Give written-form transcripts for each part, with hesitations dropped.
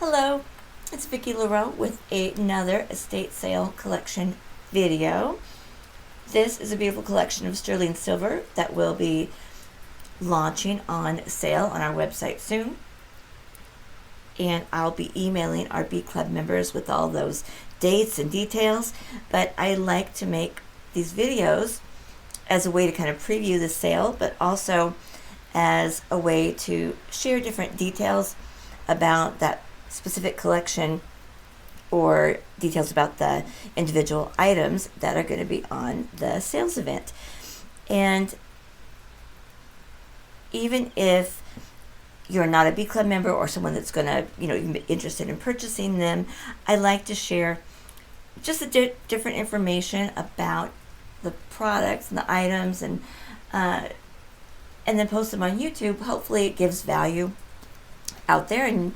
Hello, it's Vicki LaRoe with another estate sale collection video. This is a beautiful collection of sterling silver that will be launching on sale on our website soon. And I'll be emailing our Beadclub members with all those dates and details. But I like to make these videos as a way to kind of preview the sale, but also as a way to share different details about that specific collection or details about the individual items that are going to be on the sales event. And even if you're not a Beadclub member or someone that's going to, be interested in purchasing them, I like to share just the different information about the products and the items and then post them on YouTube. Hopefully it gives value out there and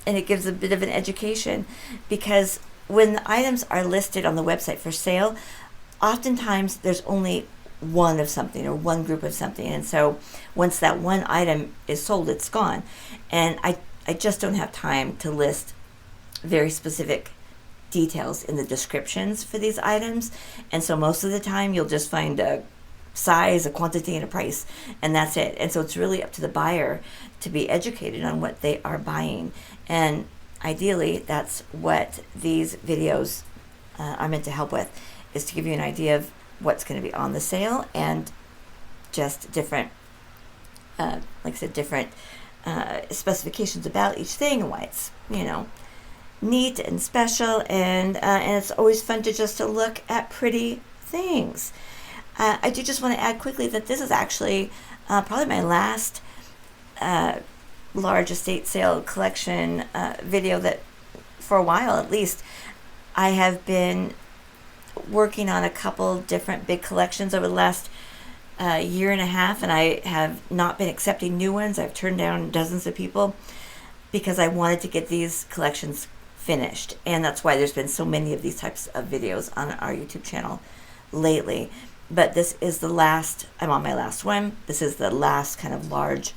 it gives a bit of an education, because when the items are listed on the website for sale, oftentimes there's only one of something or one group of something, and so once that one item is sold, it's gone. And I just don't have time to list very specific details in the descriptions for these items, and so most of the time you'll just find a size, a quantity, and a price, and that's it. And so it's really up to the buyer to be educated on what they are buying, and ideally that's what these videos are meant to help with, is to give you an idea of what's going to be on the sale and just different like I said, different specifications about each thing and why it's neat and special, and it's always fun to look at pretty things. I do just want to add quickly that this is actually probably my last large estate sale collection video that, for a while at least, I have been working on a couple different big collections over the last year and a half, and I have not been accepting new ones. I've turned down dozens of people because I wanted to get these collections finished, and that's why there's been so many of these types of videos on our YouTube channel lately. But this is the last, I'm on my last one. This is the last kind of large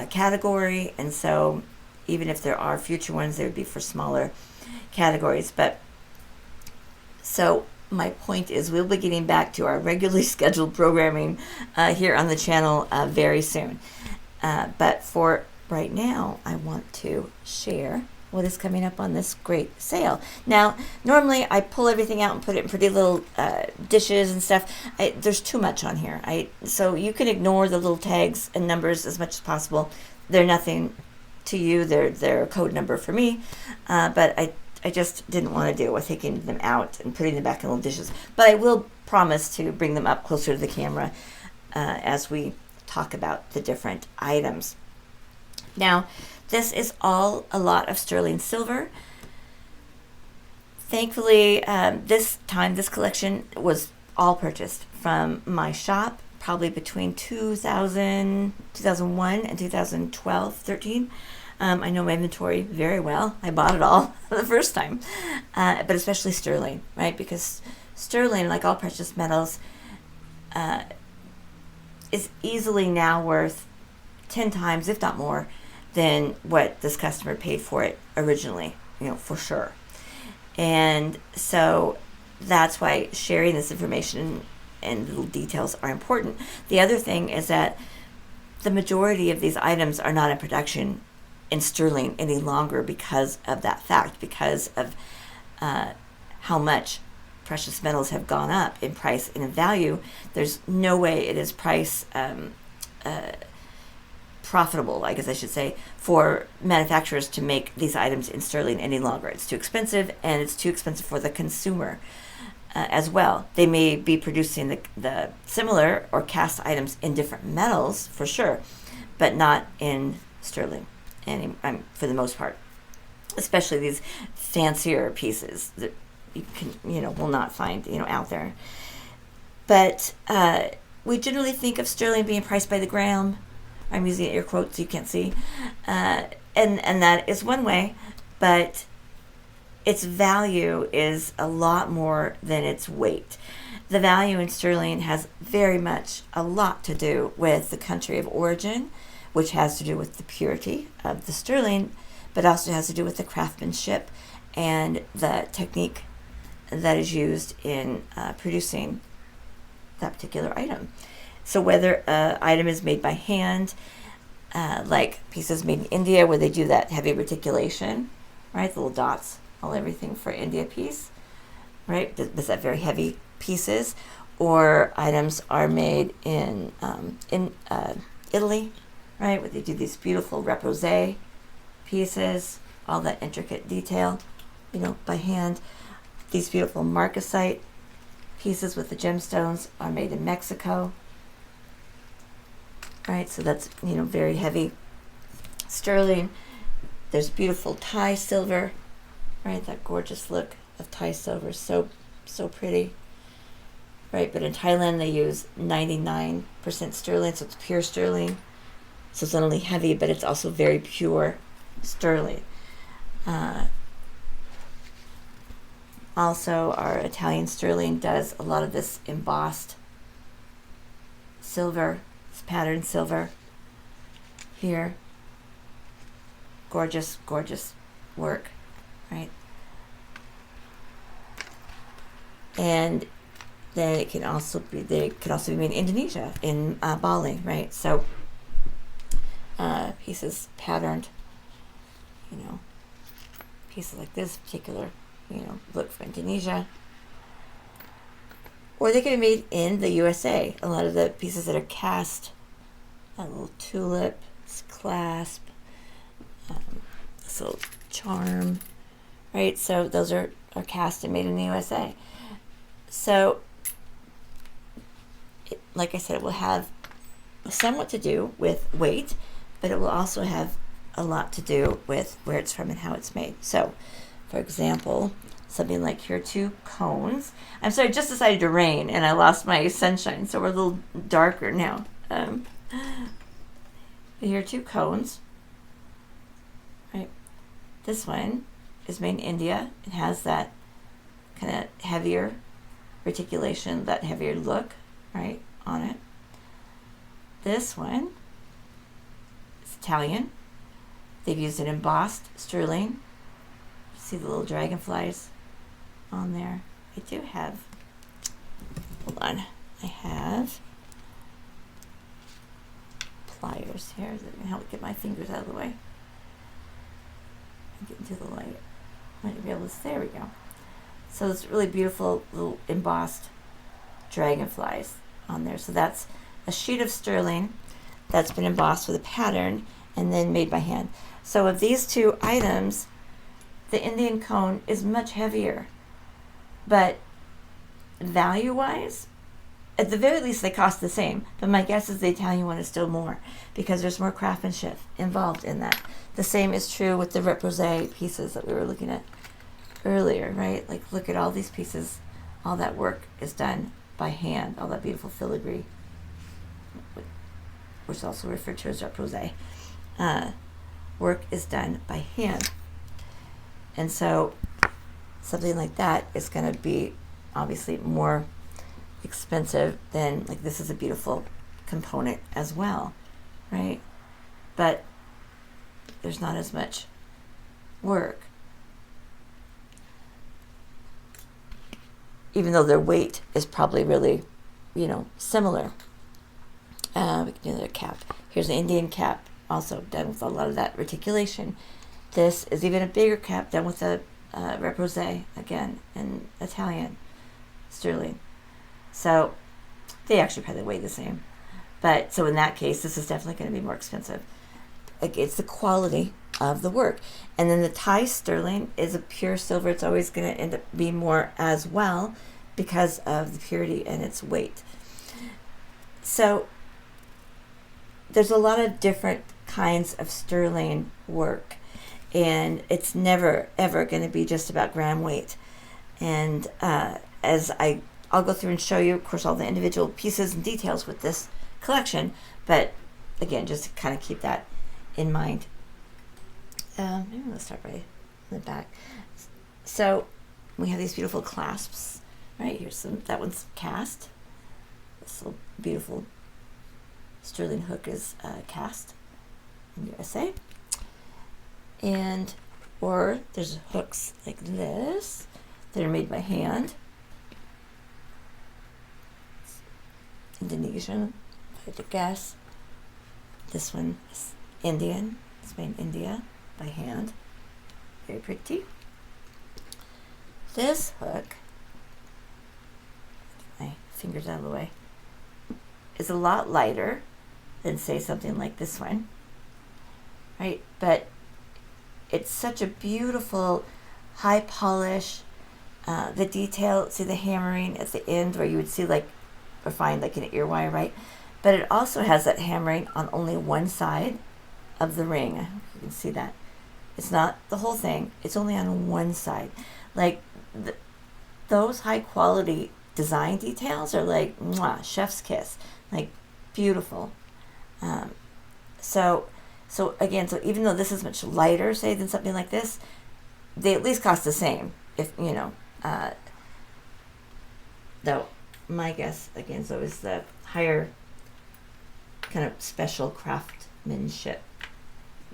category, and so even if there are future ones, they would be for smaller categories. But so my point is, we'll be getting back to our regularly scheduled programming here on the channel very soon. But for right now, I want to share what is coming up on this great sale. Now, normally I pull everything out and put it in pretty little dishes and stuff. There's too much on here. So you can ignore the little tags and numbers as much as possible. They're nothing to you. They're a code number for me. But I just didn't want to deal with taking them out and putting them back in little dishes. But I will promise to bring them up closer to the camera as we talk about the different items. Now, this is all a lot of sterling silver. Thankfully, this collection was all purchased from my shop, probably between 2001 and 2012, 13. I know my inventory very well. I bought it all the first time, but especially sterling, right? Because sterling, like all precious metals, is easily now worth 10 times, if not more, than what this customer paid for it originally, for sure. And so that's why sharing this information and little details are important. The other thing is that the majority of these items are not in production in sterling any longer because of that fact, because of how much precious metals have gone up in price and in value. There's no way it is price profitable, I guess I should say, for manufacturers to make these items in sterling any longer. It's too expensive, and it's too expensive for the consumer as well. They may be producing the similar or cast items in different metals for sure, but not in sterling, and for the most part, especially these fancier pieces that you can will not find out there. But we generally think of sterling being priced by the gram. I'm using air quotes so you can't see. And that is one way, but its value is a lot more than its weight. The value in sterling has very much a lot to do with the country of origin, which has to do with the purity of the sterling, but also has to do with the craftsmanship and the technique that is used in producing that particular item. So whether an item is made by hand, like pieces made in India where they do that heavy reticulation, right? The little dots, all everything for India piece, right? There's that very heavy pieces. Or items are made in Italy, right? Where they do these beautiful repose pieces, all that intricate detail, by hand. These beautiful marcasite pieces with the gemstones are made in Mexico, right? So that's, very heavy sterling. There's beautiful Thai silver, right? That gorgeous look of Thai silver, so pretty, right? But in Thailand they use 99% sterling, so it's pure sterling. So it's not only heavy, but it's also very pure sterling. Also, our Italian sterling does a lot of this embossed silver, this patterned silver here. Gorgeous, gorgeous work, right? And then they can also be made in Indonesia, in Bali, right? So pieces patterned, pieces like this particular, look for Indonesia. Or they can be made in the USA. A lot of the pieces that are cast, a little tulip, this clasp, this little charm, right? So those are cast and made in the USA. So, like I said, it will have somewhat to do with weight, but it will also have a lot to do with where it's from and how it's made. So, for example, something like here are 2 cones. I'm sorry, it just decided to rain and I lost my sunshine, so we're a little darker now. Here are 2 cones, right? This one is made in India. It has that kind of heavier reticulation, that heavier look, right, on it. This one is Italian. They've used an embossed sterling. See the little dragonflies on there. I do have, hold on, I have pliers here that can help get my fingers out of the way. Get into the light. Might be able to, there we go. So it's really beautiful little embossed dragonflies on there. So that's a sheet of sterling that's been embossed with a pattern and then made by hand. So of these 2 items, the Indian cone is much heavier, but value-wise, at the very least they cost the same, but my guess is the Italian one is still more because there's more craftsmanship involved in that. The same is true with the repose pieces that we were looking at earlier, right? Like, look at all these pieces. All that work is done by hand. All that beautiful filigree, which is also referred to as repose, work is done by hand. And so something like that is going to be obviously more expensive than, like, this is a beautiful component as well, right? But there's not as much work, even though their weight is probably really, similar. We can do another cap. Here's an Indian cap, also done with a lot of that reticulation. This is even a bigger cap done with a repose, again, in Italian sterling. So they actually probably weigh the same. But so in that case, this is definitely going to be more expensive. It's the quality of the work. And then the Thai sterling is a pure silver. It's always going to end up being more as well because of the purity and its weight. So there's a lot of different kinds of sterling work, and it's never ever going to be just about gram weight. And as I'll go through and show you, of course, all the individual pieces and details with this collection, but again, just to kind of keep that in mind. Maybe let's start right in the back. So we have these beautiful clasps, right? Here's some, that one's cast. This little beautiful sterling hook is cast in USA. And, or there's hooks like this that are made by hand. Indonesian, if I had to guess. This one is Indian. It's made in India by hand. Very pretty. This hook, my fingers out of the way, is a lot lighter than, say, something like this one, right? But it's such a beautiful, high polish. The detail, see the hammering at the end where you would see like, or find like an ear wire, right? But it also has that hammering on only one side of the ring. I hope you can see that. It's not the whole thing. It's only on one side. Like those high quality design details are like mwah, chef's kiss. Like beautiful. So again, so even though this is much lighter, say, than something like this, they at least cost the same. If you know, though my guess again, so is the higher kind of special craftsmanship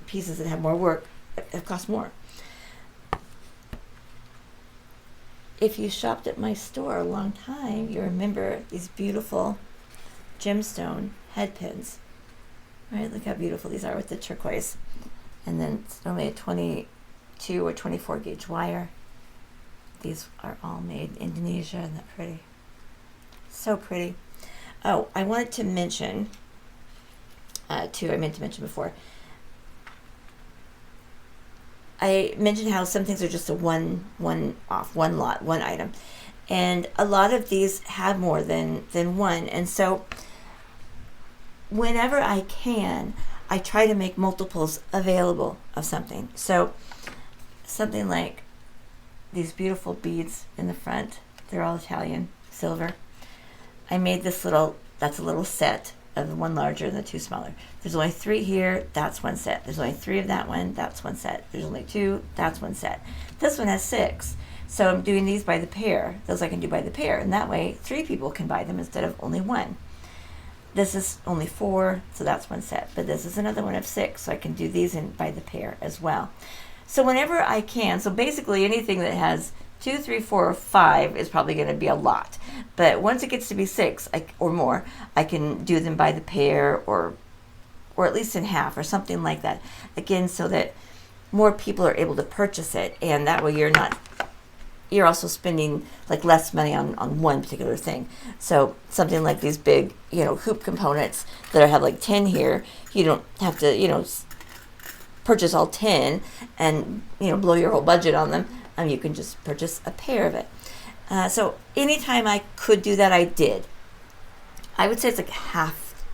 pieces that have more work, it costs more. If you shopped at my store a long time, you remember these beautiful gemstone head pins. Right, look how beautiful these are with the turquoise. And then it's only a 22 or 24 gauge wire. These are all made in Indonesia. Isn't that pretty? So pretty. Oh, I wanted to mention, too, I meant to mention before, I mentioned how some things are just a one off, one lot, one item. And a lot of these have more than one. And so whenever I can, I try to make multiples available of something. So something like these beautiful beads in the front, they're all Italian silver. I made this little, that's a little set of the one larger and the two smaller. There's only 3 here, that's one set. There's only 3 of that one, that's one set. There's only 2, that's one set. This one has 6. So I'm doing these by the pair. Those I can do by the pair. And that way 3 people can buy them instead of only 1. This is only 4, so that's one set. But this is another one of 6, so I can do these in by the pair as well. So whenever I can, so basically anything that has 2, 3, 4, or 5 is probably going to be a lot. But once it gets to be 6 or more, I can do them by the pair or at least in half or something like that. Again, so that more people are able to purchase it, and that way you're also spending like less money on one particular thing. So something like these big, hoop components that have like 10 here, you don't have to, purchase all 10 and, blow your whole budget on them. You can just purchase a pair of it. So anytime I could do that, I did. I would say it's like half,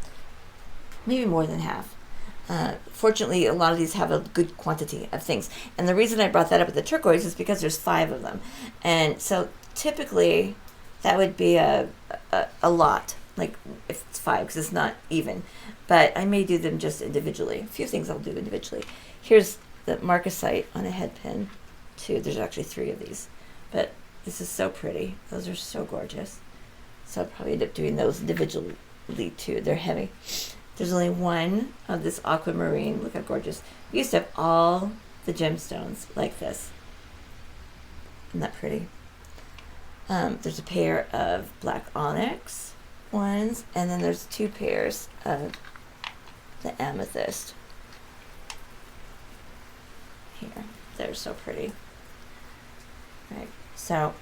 maybe more than half. Fortunately, a lot of these have a good quantity of things. And the reason I brought that up with the turquoise is because there's 5 of them. And so typically that would be a lot, like if it's 5, because it's not even. But I may do them just individually. A few things I'll do individually. Here's the marcasite on a head pin, too. There's actually 3 of these. But this is so pretty. Those are so gorgeous. So I'll probably end up doing those individually, too. They're heavy. There's only one of this aquamarine. Look how gorgeous. We used to have all the gemstones like this. Isn't that pretty? There's a pair of black onyx ones, and then there's 2 pairs of the amethyst. Here. They're so pretty. Right. So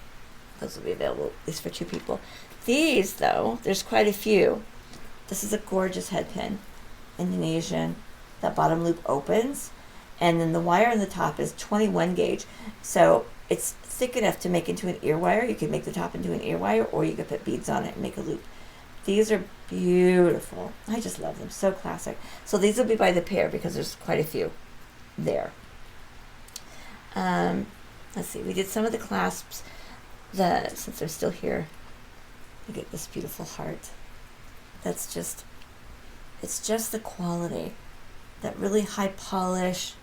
those will be available at least for 2 people. These, though, there's quite a few. This is a gorgeous head pin, Indonesian. That bottom loop opens, and then the wire on the top is 21 gauge. So it's thick enough to make into an ear wire. You can make the top into an ear wire, or you could put beads on it and make a loop. These are beautiful. I just love them. So classic. So these will be by the pair because there's quite a few there. Let's see. We did some of the clasps. Since they're still here, we get this beautiful heart. It's just the quality, that really high polish,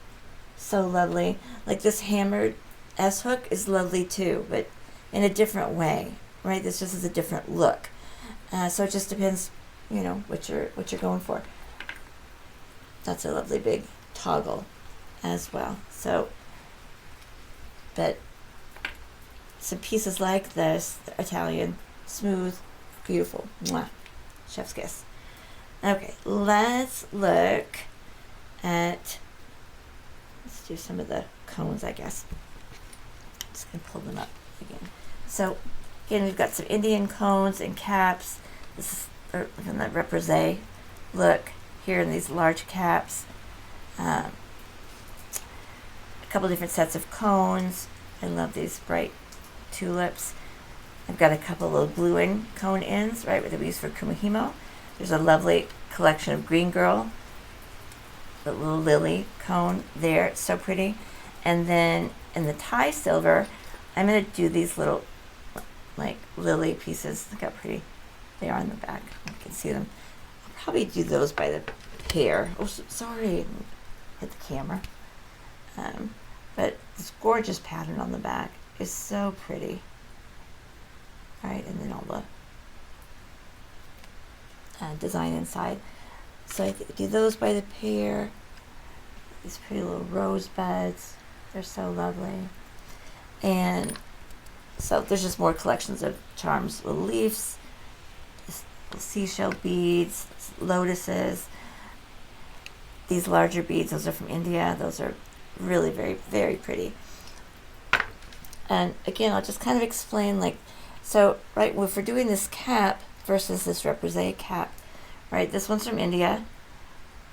so lovely. Like this hammered S hook is lovely too, but in a different way, right? This just is a different look. So it just depends, what you're going for. That's a lovely big toggle as well. So, but some pieces like this, Italian, smooth, beautiful. Mwah. Chef's kiss. Okay, let's look at, let's do some of the cones, I guess. I'm just going to pull them up again. So, again, we've got some Indian cones and caps. This is from the reprise look here in these large caps. A couple different sets of cones. I love these bright tulips. I've got a couple of blue cone ends, right, that we use for kumihimo. There's a lovely collection of green girl, the little lily cone there. It's so pretty. And then in the Thai silver, I'm going to do these little like lily pieces. Look how pretty they are in the back. You can see them. I'll probably do those by the pair. Oh, sorry. Hit the camera. But this gorgeous pattern on the back is so pretty. All right, and then all the design inside. So I do those by the pair. These pretty little rose buds. They're so lovely. And so there's just more collections of charms, little leaves, seashell beads, lotuses. These larger beads, those are from India. Those are really very, very pretty. And again, I'll just kind of explain, like, so, right, if we're doing this cap versus this reprise cap, right, this one's from India,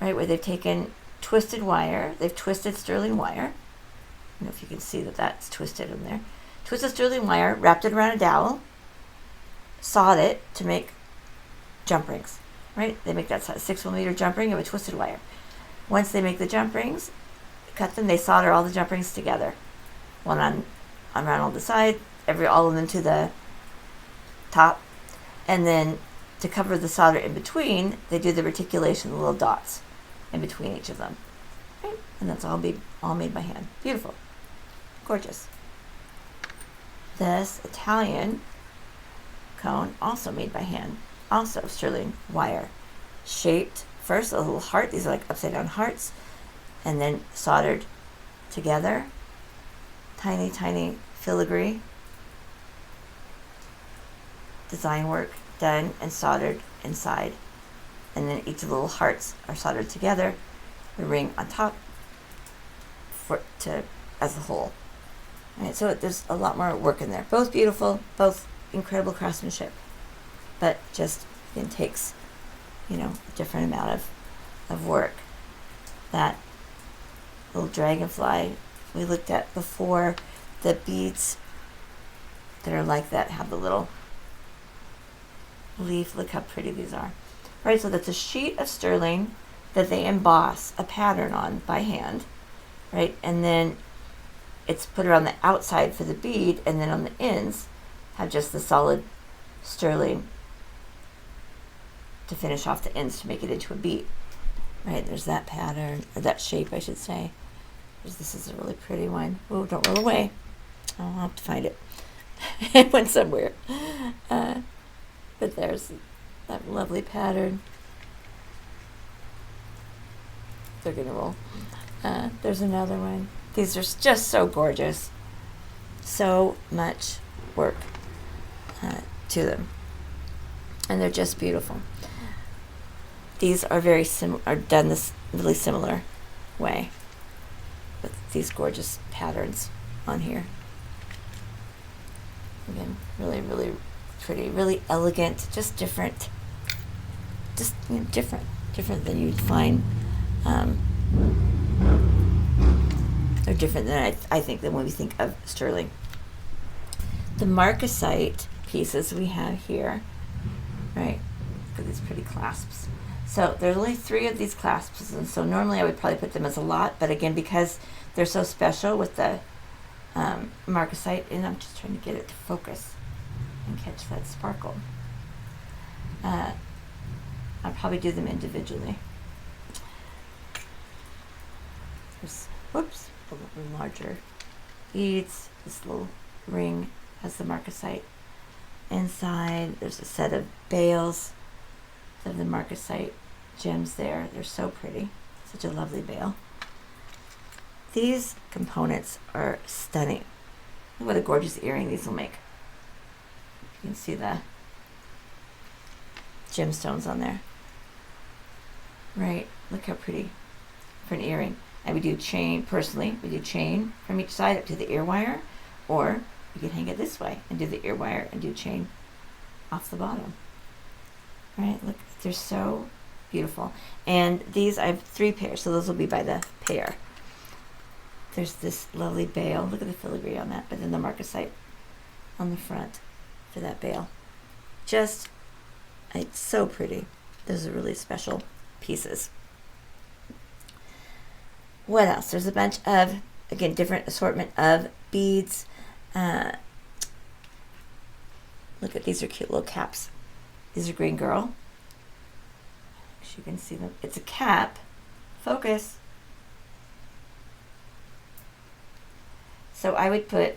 right, where they've taken twisted wire, they've twisted sterling wire. I don't know if you can see that that's twisted in there. Twisted sterling wire, wrapped it around a dowel, sawed it to make jump rings, right? They make that 6mm jump ring of a twisted wire. Once they make the jump rings, cut them, they solder all the jump rings together. One on around all the side, all of them to the top. And then to cover the solder in between, they do the reticulation, the little dots in between each of them. Right? And that's all made by hand. Beautiful. Gorgeous. This Italian cone, also made by hand. Also sterling wire. Shaped first a little heart. These are like upside down hearts. And then soldered together. Tiny, tiny filigree. Design work done and soldered inside. And then each of the little hearts are soldered together. The ring on top as a whole. Right, so there's a lot more work in there. Both beautiful, both incredible craftsmanship. But just it takes, a different amount of work. That little dragonfly we looked at before, the beads that are like that have the little leaf. Look how pretty these are. Right, so that's a sheet of sterling that they emboss a pattern on by hand, right? And then it's put around the outside for the bead, and then on the ends have just the solid sterling to finish off the ends to make it into a bead. Right, there's that pattern, or that shape, I should say. This is a really pretty one. Oh, don't roll away. I'll have to find it. It went somewhere. But there's that lovely pattern. They're going to roll. There's another one. These are just so gorgeous. So much work to them. And they're just beautiful. These are are done this really similar way with these gorgeous patterns on here. Again, really, really pretty, really elegant, just different. Just different than you'd find. They're different than I think than when we think of sterling. The marcasite pieces we have here, right? Look at these pretty clasps. So there's only 3 of these clasps, and so normally I would probably put them as a lot, but again, because they're so special with the marcasite, and I'm just trying to get it to focus and catch that sparkle. I'll probably do them individually. There's, whoops, a little larger beads. This little ring has the marcasite inside. There's a set of bales of the marcasite gems there. They're so pretty. Such a lovely bale. These components are stunning. Look what a gorgeous earring these will make. You can see the gemstones on there. Right, look how pretty for an earring. And we do chain, personally, we do chain from each side up to the ear wire, or you can hang it this way and do the ear wire and do chain off the bottom. Right, look, they're so beautiful. And these, I have 3 pairs, so those will be by the pair. There's this lovely bail. Look at the filigree on that, but then the marcasite on the front for that bail. Just, it's so pretty. Those are really special pieces. What else? There's a bunch of, again, different assortment of beads. Look at these, are cute little caps. These are Green Girl. You can see them. It's a cap. Focus. So I would put,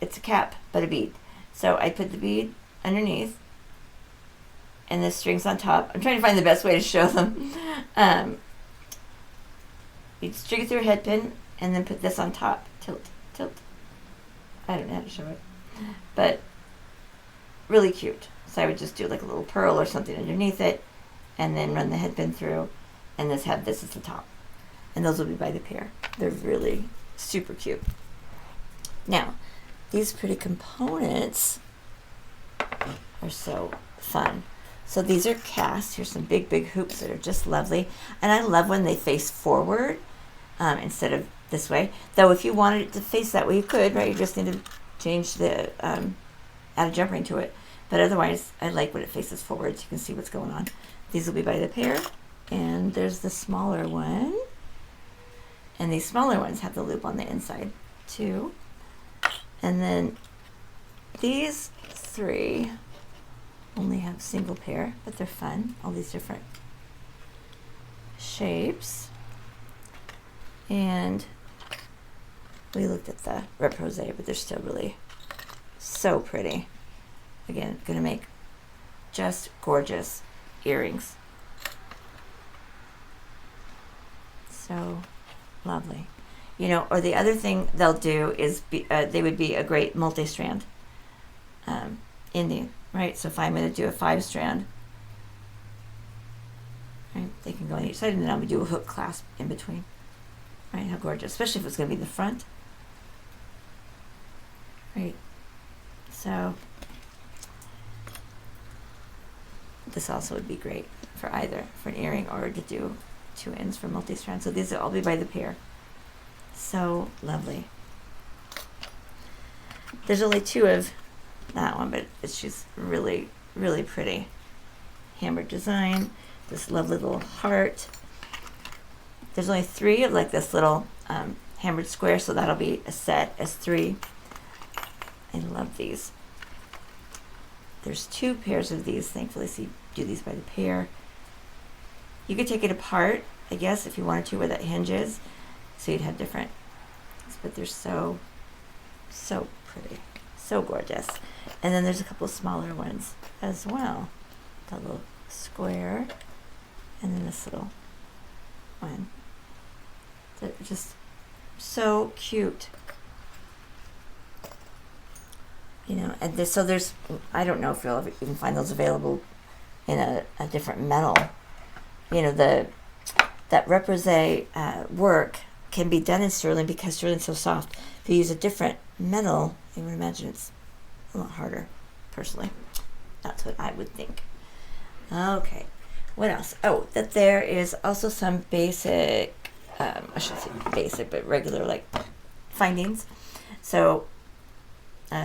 it's a cap, but a bead. So I put the bead underneath, and the strings on top. I'm trying to find the best way to show them. You'd string it through a head pin, and then put this on top. Tilt, tilt. I don't know how to show it, but really cute. So I would just do like a little pearl or something underneath it, and then run the head pin through, and have this as the top. And those will be by the pair. They're really super cute. Now, these pretty components are so fun. So these are cast. Here's some big, big hoops that are just lovely. And I love when they face forward instead of this way. Though if you wanted it to face that way, you could, right? You just need to change the, add a jump ring to it. But otherwise, I like when it faces forward so you can see what's going on. These will be by the pair. And there's the smaller one. And these smaller ones have the loop on the inside too. And then these 3 only have single pair, but they're fun. All these different shapes. And we looked at the repose, but they're still really so pretty. Again, gonna make just gorgeous earrings. So lovely. You know, or the other thing they'll do is they would be a great multi-strand Indian, right? So if I'm going to do a 5-strand, right, they can go on each side, and then I'm going to do a hook clasp in between. Right? How gorgeous, especially if it's going to be the front. Right. So this also would be great for either for an earring or to do 2 ends for multi-strand. So these will all be by the pair. So lovely. There's only 2 of that one, but she's really, really pretty. Hammered design. This lovely little heart. There's only 3 of like this little hammered square, so that'll be a set as 3. I love these. There's 2 pairs of these, thankfully, so you do these by the pair. You could take it apart, I guess, if you wanted to, where that hinge is. So you'd have different, but they're so, so pretty, so gorgeous. And then there's a couple smaller ones as well. That little square, and then this little one. They're just so cute. You know, and there's, I don't know if you'll ever even find those available in a different metal. You know, that repose work can be done in sterling because sterling's so soft. If you use a different metal, I would imagine it's a lot harder, personally. That's what I would think. Okay, what else? Oh, that there is also some basic, I shouldn't say basic, but regular like findings. So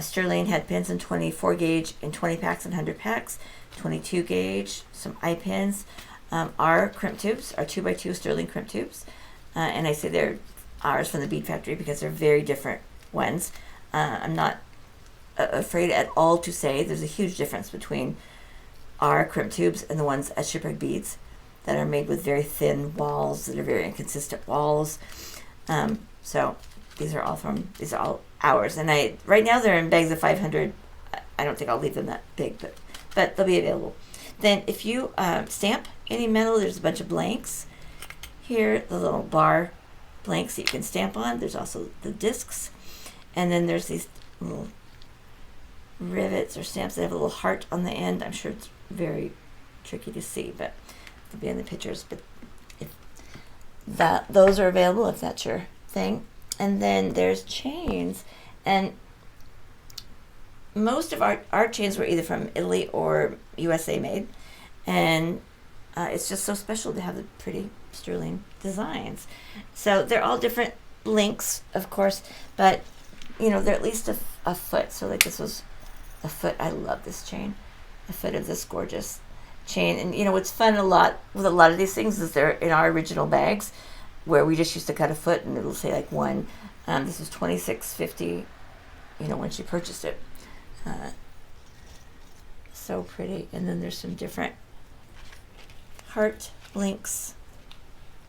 sterling head pins in 24 gauge in 20 packs and 100 packs, 22 gauge, some eye pins. Our crimp tubes are 2x2 sterling crimp tubes. And I say they're ours from the Bead Factory because they're very different ones. I'm not afraid at all to say there's a huge difference between our crimp tubes and the ones at Shipwreck Beads that are made with very thin walls, that are very inconsistent walls. So these are all ours. And right now they're in bags of 500. I don't think I'll leave them that big, but they'll be available. Then if you stamp any metal, there's a bunch of blanks. Here, the little bar blanks that you can stamp on. There's also the discs, and then there's these little rivets or stamps that have a little heart on the end. I'm sure it's very tricky to see, but it'll be in the pictures. But if those are available if that's your thing. And then there's chains, and most of our chains were either from Italy or USA made, and it's just so special to have the pretty sterling designs. So they're all different lengths, of course, but they're at least a foot. So like this was a foot. I love this chain, a foot of this gorgeous chain. And what's fun with a lot of these things is they're in our original bags, where we just used to cut a foot and it'll say like one. This was $26.50, when she purchased it. So pretty. And then there's some different heart links.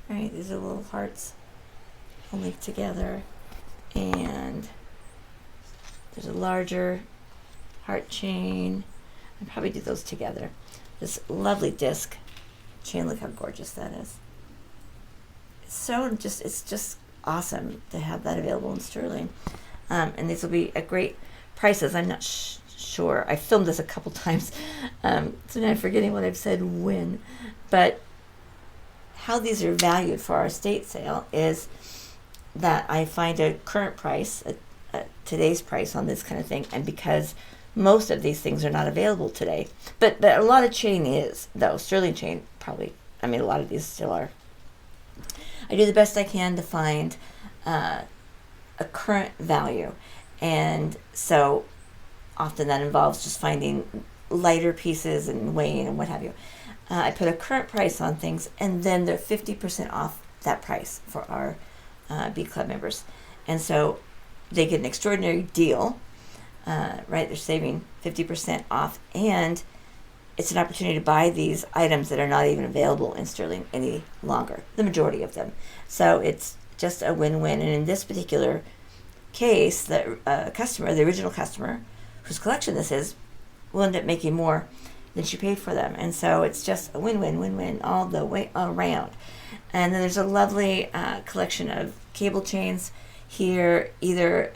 Right, these are little hearts all linked together. And there's a larger heart chain. I'd probably do those together. This lovely disc chain, look how gorgeous that is. It's just awesome to have that available in sterling. And these will be at great prices. I'm not sure. I filmed this a couple times, so now I'm forgetting what I've said when. But how these are valued for our estate sale is that I find a current price, today's price on this kind of thing, and because most of these things are not available today, but a lot of chain is, though. Sterling chain probably, a lot of these still are. I do the best I can to find a current value, and so often that involves just finding lighter pieces and weighing and what have you. I put a current price on things, and then they're 50% off that price for our Beadclub members, and so they get an extraordinary deal. Right, they're saving 50% off, and it's an opportunity to buy these items that are not even available in sterling any longer, the majority of them. So it's just a win-win. And in this particular case, the customer, the original customer, whose collection this is, will end up making more than she paid for them. And so it's just a win-win all the way around. And then there's a lovely collection of cable chains here, either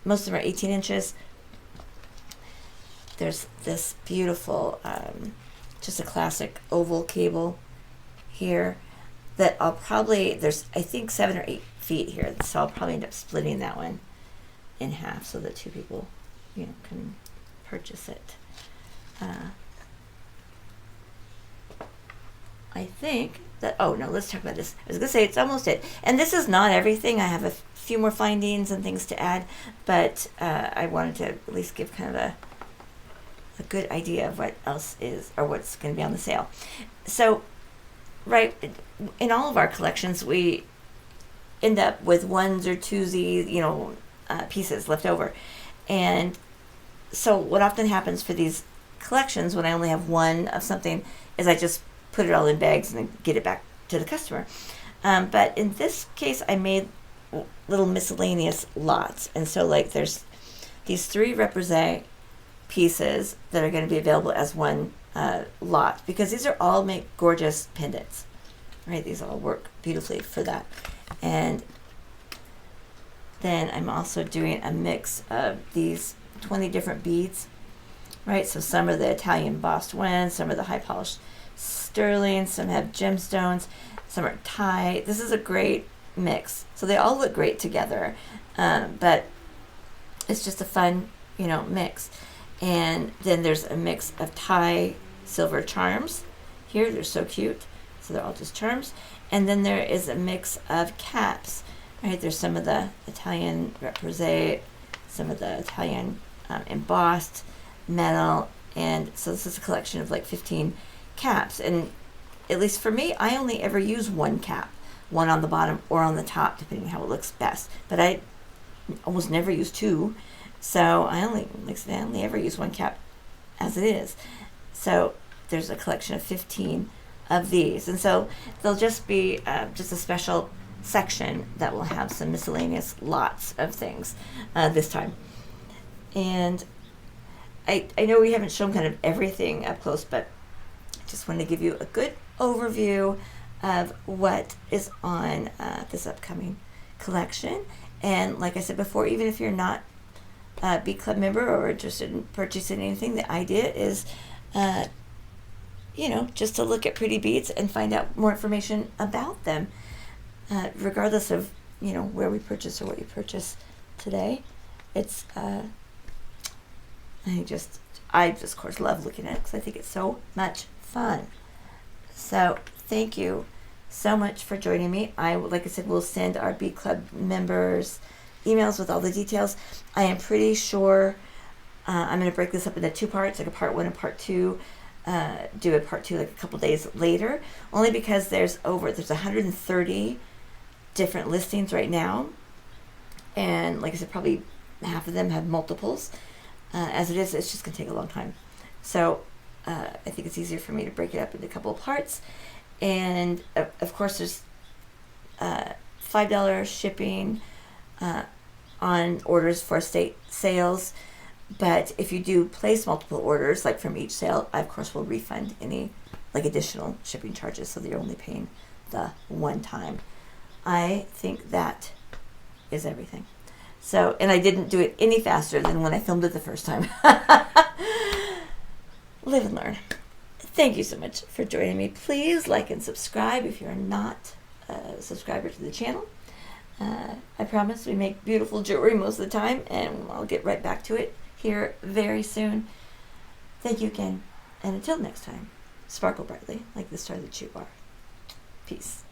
most of them are 18 inches. There's this beautiful, just a classic oval cable here that there's I think 7 or 8 feet here, so I'll probably end up splitting that one in half so that two people, can purchase it. I think that, let's talk about this. I was going to say it's almost it. And this is not everything. I have a few more findings and things to add, but I wanted to at least give kind of a good idea of what else is, or what's going to be on the sale. So, right, in all of our collections, we end up with ones or twosies, pieces left over. And so what often happens for these collections when I only have one of something is I just put it all in bags and then get it back to the customer. But in this case, I made little miscellaneous lots. And so like there's these 3 represent pieces that are going to be available as one lot, because these are all make gorgeous pendants, right? These all work beautifully for that. And then I'm also doing a mix of these 20 different beads, right? So some are the Italian embossed ones, some are the high polished sterling, some have gemstones, some are Thai. This is a great mix. So they all look great together, but it's just a fun, mix. And then there's a mix of Thai silver charms here. They're so cute. So they're all just charms. And then there is a mix of caps, right? There's some of the Italian reprise, some of the Italian embossed metal. And so this is a collection of like 15 caps. And at least for me, I only ever use one cap, one on the bottom or on the top, depending on how it looks best. But I almost never use 2. So I only ever use one cap as it is. So there's a collection of 15 of these. And so they'll just be just a special section that will have some miscellaneous lots of things this time. And I know we haven't shown kind of everything up close, but I just wanted to give you a good overview of what is on this upcoming collection. And like I said before, even if you're not a Bead Club member or interested in purchasing anything, the idea is, just to look at pretty beads and find out more information about them, regardless of, where we purchase or what you purchase today. It's, I just, of course, love looking at it because I think it's so much fun. So thank you so much for joining me. Like I said, we'll send our Bead Club members emails with all the details. I am pretty sure I'm going to break this up into 2 parts, like a part 1 and part 2. Do a part 2 like a couple days later, only because there's 130 different listings right now, and like I said, probably half of them have multiples. As it is, it's just going to take a long time. So I think it's easier for me to break it up into a couple of parts. And of course, there's $5 shipping on orders for estate sales. But if you do place multiple orders, like from each sale, I of course will refund any additional shipping charges, so that you're only paying the one time. I think that is everything. So, and I didn't do it any faster than when I filmed it the first time. Live and learn. Thank you so much for joining me. Please like and subscribe if you're not a subscriber to the channel. I promise we make beautiful jewelry most of the time, and I'll get right back to it here very soon. Thank you again, and until next time, sparkle brightly like the star that you are. Peace.